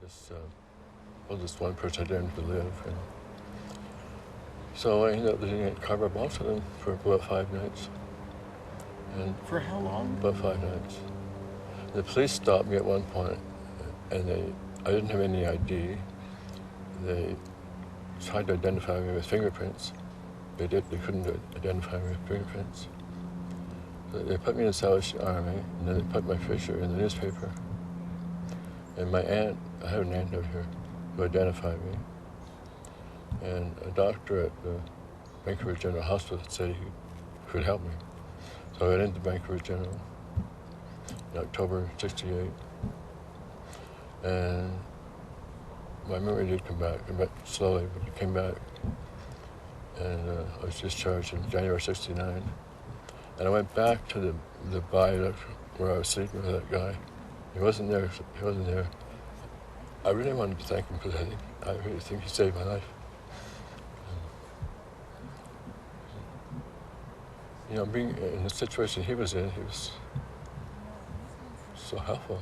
this one person I didn't live. So I ended up living at Carver Boston for about 5 nights. And for how long? About 5 nights. The police stopped me at one point, and I didn't have any ID. They tried to identify me with fingerprints. They couldn't identify me with fingerprints. So they put me in the Salvation Army, and then they put my picture in the newspaper. And my aunt, I have an aunt out here, who identified me. And a doctor at the Vancouver General Hospital said he could help me. So I went into Vancouver General in October '68. And my memory did come back slowly, but it came back. And I was discharged in January '69. And I went back to the viaduct where I was sleeping with that guy. He wasn't there. I really wanted to thank him because I really think he saved my life. Being in the situation he was in, he was so helpful.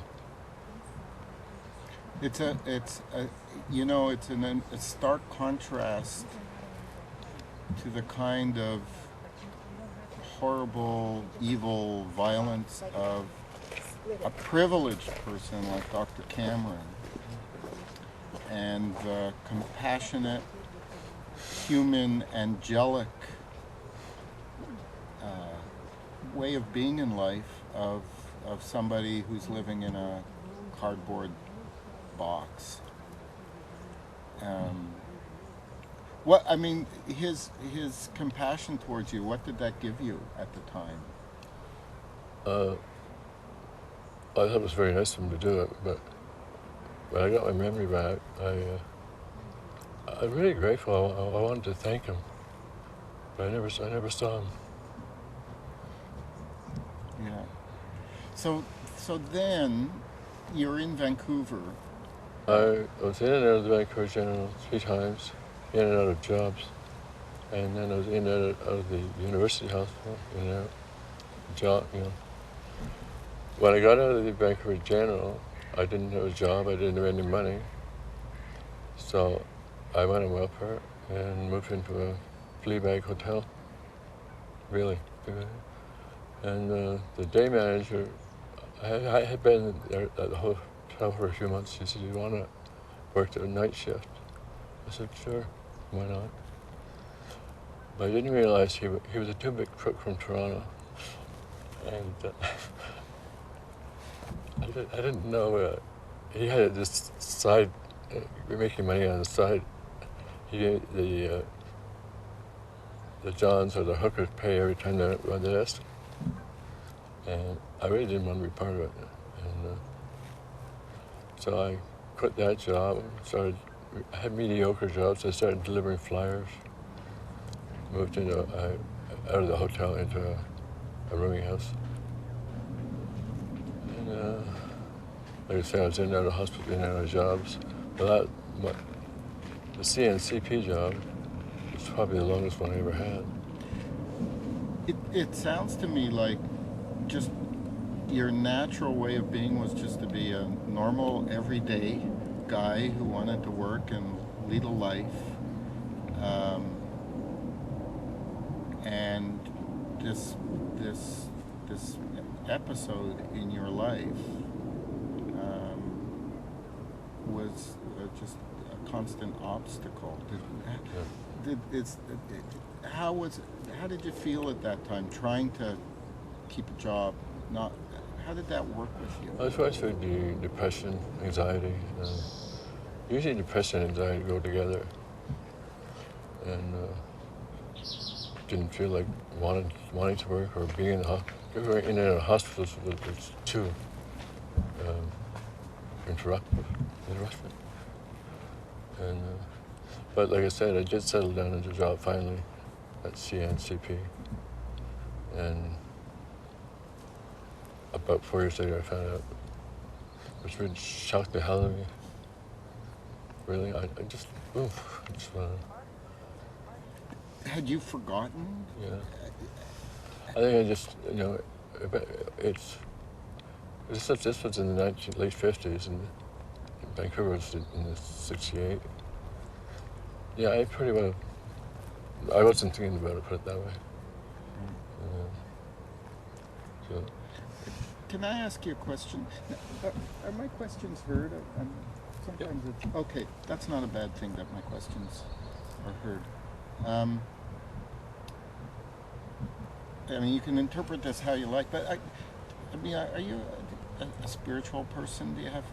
It's a stark contrast to the kind of horrible, evil violence of a privileged person like Dr. Cameron, and the compassionate, human, angelic way of being in life of somebody who's living in a cardboard box. His compassion towards you, what did that give you at the time? I thought it was very nice of him to do it, but when I got my memory back, I'm really grateful. I wanted to thank him, but I never saw him. Yeah. So then you're in Vancouver. I was in and out of the Vancouver General 3 times, in and out of jobs, and then I was in and out of the University Hospital, in and out of job. When I got out of the Vancouver General, I didn't have a job. I didn't have any money, so I went on welfare and moved into a flea bag hotel. Really. And the day manager, I had been there at the hotel for a few months. She said, "You want to work a night shift?" I said, "Sure, why not?" But I didn't realize he was a 2-bit crook from Toronto. And I didn't know he had this side, making money on the side. He gave the Johns or the hookers pay every time they run the desk. And I really didn't want to be part of it. And so I quit that job and I had mediocre jobs. I started delivering flyers. Moved out of the hotel into a rooming house. And like I say, I was in and out of hospital, in and out of jobs. But the CNCP job was probably the longest one I ever had. It sounds to me like just your natural way of being was just to be a normal, everyday guy who wanted to work and lead a life. And this episode in your life was just a constant obstacle. How did you feel at that time, trying to keep a job? How did that work with you? I was going through the depression, anxiety. Usually depression and anxiety go together. And didn't feel like wanting to work or being in and out of hospitals was too interruptive. And but like I said, I did settle down into a job finally at CNCP, and about 4 years later I found out, which really shocked the hell out of me. Really, I just Had you forgotten? Yeah. I think I just, this was in the late 50s, and Vancouver was in the 68. Yeah, I pretty well, I wasn't thinking about it, put it that way. So, Can I ask you a question? Are my questions heard? Sometimes it's okay. That's not a bad thing that my questions are heard. I mean, you can interpret this how you like, but I mean, are you a spiritual person? Do you have?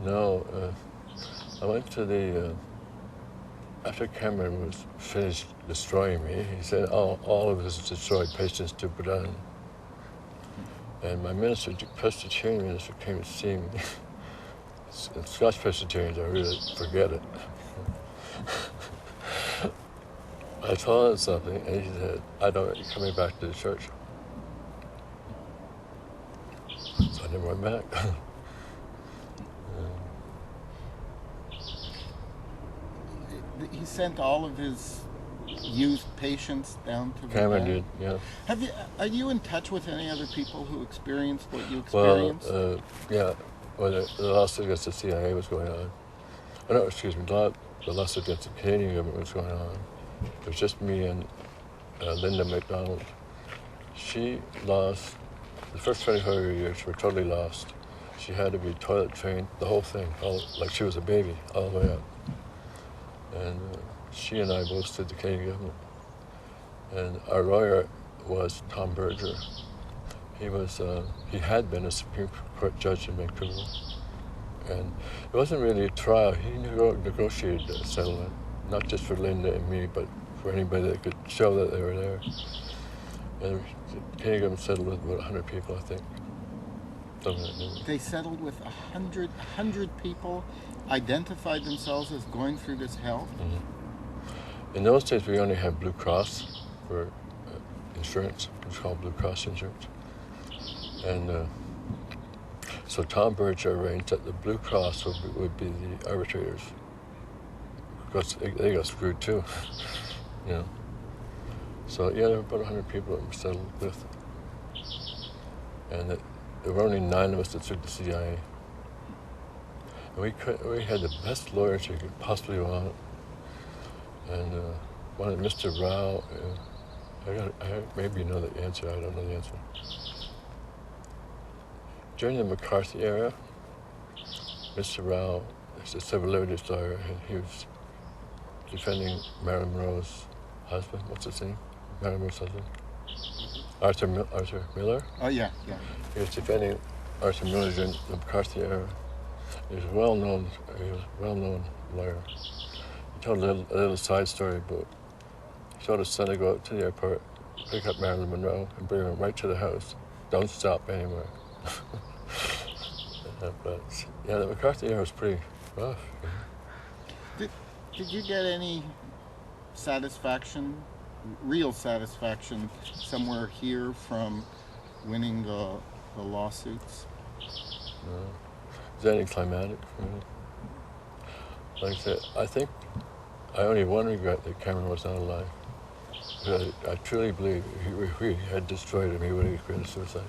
no, I went to the, after Cameron was finished destroying me, he said all of his destroyed patients to Bhutan. And my minister, Presbyterian minister, came to see me. And Scotch Presbyterians, I really forget it. I told him something, and he said, I don't want you coming back to the church. So I never went back. He sent all of his youth patients down to Cameron Bhutan? did, yeah. Are you in touch with any other people who experienced what you Well, experienced? yeah, when the lawsuit against the CIA was going on. Oh, no, excuse me, the lawsuit against the Canadian government was going on. It was just me and Linda McDonald. She lost, the first 25 years were totally lost. She had to be toilet trained, the whole thing, like she was a baby, all the way up. And she and I both stood the Canadian government. And our lawyer was Tom Berger. He had been a Supreme Court judge in Vancouver. And it wasn't really a trial. He negotiated a settlement, not just for Linda and me, but for anybody that could show that they were there. And the Canadian government settled with about 100 people, I think. They settled with 100 people, identified themselves as going through this hell? Mm-hmm. In those days, we only had Blue Cross for insurance. It was called Blue Cross insurance. And so Tom Berger arranged that the Blue Cross would be the arbitrators, because they got screwed too, you know. So yeah, there were about 100 people that were settled with, and there were only 9 of us that sued the CIA. And we had the best lawyers you could possibly want, and one of Mr. Rao. Maybe you know the answer. I don't know the answer. During the McCarthy era, Mr. Rao is a civil liberties lawyer, and he was defending Marilyn Monroe's husband. What's his name? Marilyn Monroe's husband? Arthur Miller? Oh, yeah. He was defending Arthur Miller during the McCarthy era. He was a well-known lawyer. He told a little side story about he told his son to go out to the airport, pick up Marilyn Monroe, and bring her right to the house. Don't stop anywhere. But yeah, the McCarthy era was pretty rough. Did you get any satisfaction, real satisfaction, somewhere here from winning the lawsuits? No. Is that anticlimactic for me? Like I said, I think I only have one regret that Cameron was not alive. Because I truly believe if he had destroyed him, he would have committed suicide.